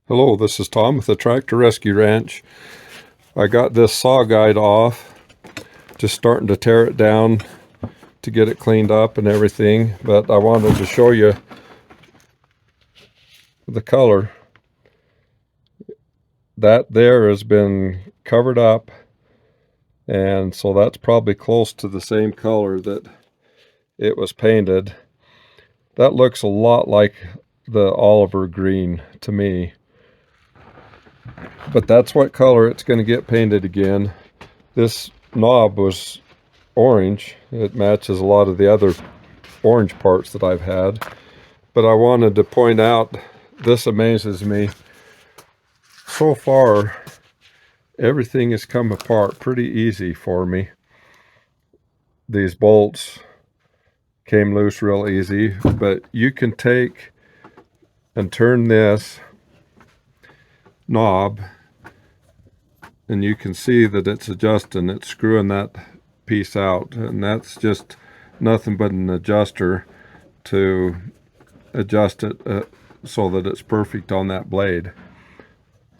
Hello, this is Tom with the Tractor Rescue Ranch. I got this saw guide off, just starting to tear it down to get it cleaned up and everything, but I wanted to show you the color. That there has been covered up, and so that's probably close to the same color that it was painted. That looks a lot like the Oliver green to me. But that's what color it's going to get painted again. This knob was orange. It matches a lot of the other orange parts that I've had. But I wanted to point out, this amazes me. So far, everything has come apart pretty easy for me. These bolts came loose real easy, but you can take and turn this knob and you can see that it's adjusting, it's screwing that piece out, and that's just nothing but an adjuster to adjust it so that it's perfect on that blade.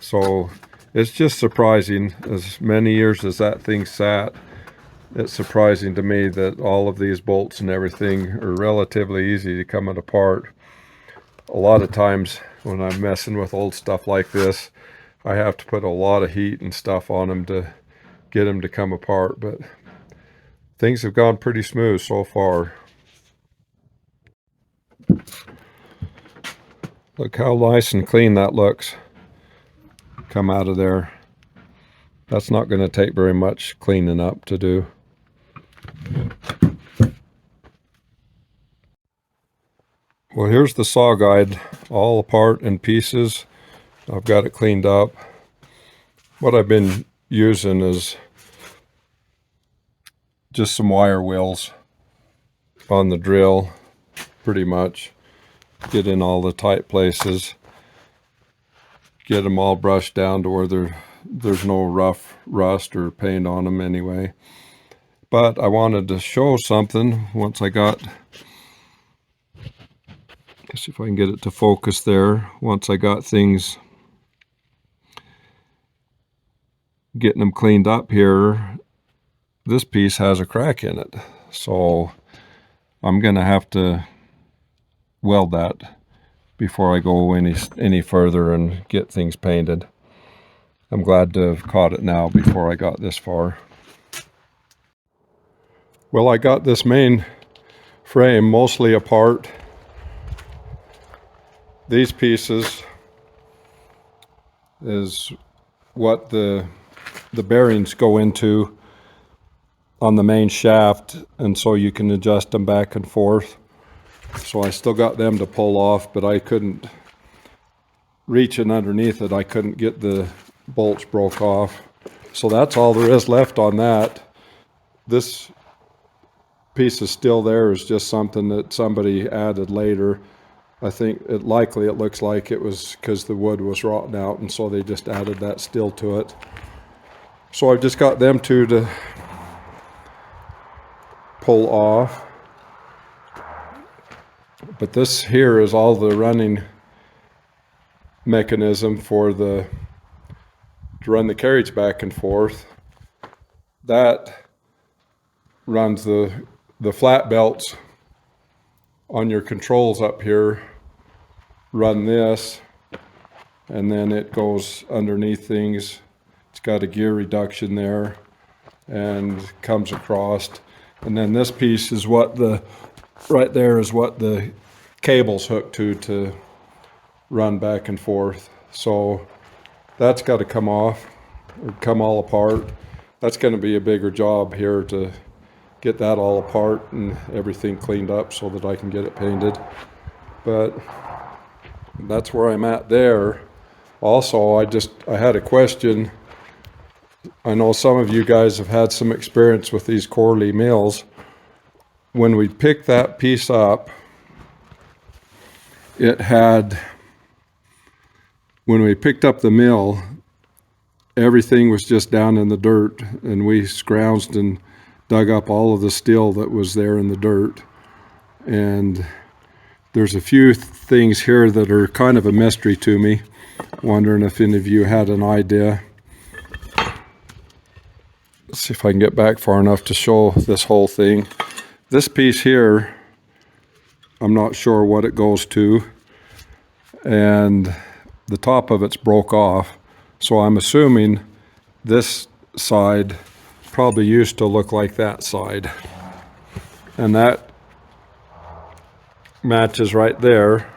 So it's just surprising, as many years as that thing sat, it's surprising to me that all of these bolts and everything are relatively easy to come apart. A lot of times when I'm messing with old stuff like this, I have to put a lot of heat and stuff on them to get them to come apart, but things have gone pretty smooth so far. Look how nice and clean that looks come out of there. That's not going to take very much cleaning up to do. Well, here's the saw guide, all apart in pieces. I've got it cleaned up. What I've been using is just some wire wheels on the drill, pretty much. Get in all the tight places. Get them all brushed down to where there's no rough rust or paint on them anyway. But I wanted to show something once I got, let's see if I can get it to focus there. Once I got things, getting them cleaned up here, this piece has a crack in it. So I'm going to have to weld that before I go any further and get things painted. I'm glad to have caught it now before I got this far. Well, I got this main frame mostly apart. These pieces is what the bearings go into on the main shaft, and so you can adjust them back and forth. So I still got them to pull off, but I couldn't, reaching underneath it, I couldn't get the bolts broke off. So that's all there is left on that. This piece is still there, is just something that somebody added later. I think it looks like it was because the wood was rotting out, and so they just added that steel to it. So I've just got them two to pull off. But this here is all the running mechanism for to run the carriage back and forth. That runs the flat belts on your controls up here, run this, and then it goes underneath things. It's got a gear reduction there and comes across. And then this piece is what right there is what the cable's hooked to run back and forth. So that's got to come off, or come all apart. That's going to be a bigger job here to get that all apart and everything cleaned up so that I can get it painted. But that's where I'm at there. Also, I had a question. I know some of you guys have had some experience with these Corley mills. When we picked that piece up, when we picked up the mill, everything was just down in the dirt, and we scrounged and dug up all of the steel that was there in the dirt. And there's a few things here that are kind of a mystery to me. Wondering if any of you had an idea. Let's see if I can get back far enough to show this whole thing. This piece here, I'm not sure what it goes to, and the top of it's broke off, so I'm assuming this side probably used to look like that side, and that matches right there.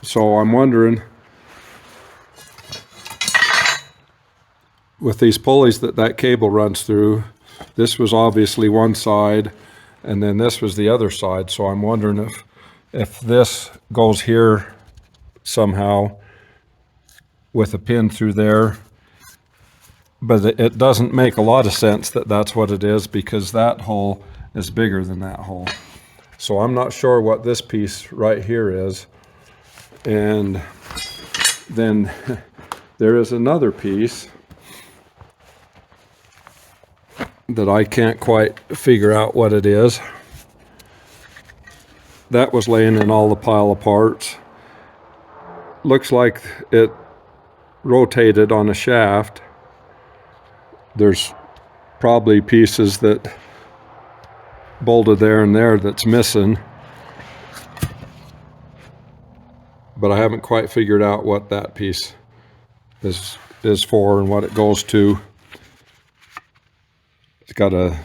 So I'm wondering, with these pulleys that cable runs through, this was obviously one side and then this was the other side. So I'm wondering if this goes here somehow with a pin through there, but it doesn't make a lot of sense that that's what it is, because that hole is bigger than that hole. So I'm not sure what this piece right here is. And then there is another piece that I can't quite figure out what it is. That was laying in all the pile of parts. Looks like it rotated on a shaft. There's probably pieces that bolted there and there that's missing, but I haven't quite figured out what that piece is for and what it goes to. It's got a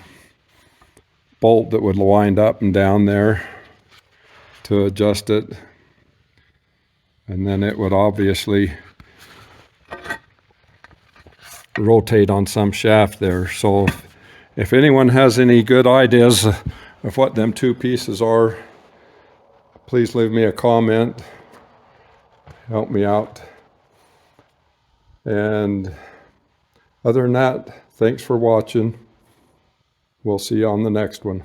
bolt that would wind up and down there to adjust it, and then it would obviously rotate on some shaft there. So if anyone has any good ideas of what them two pieces are, please leave me a comment. Help me out. And other than that, thanks for watching. We'll see you on the next one.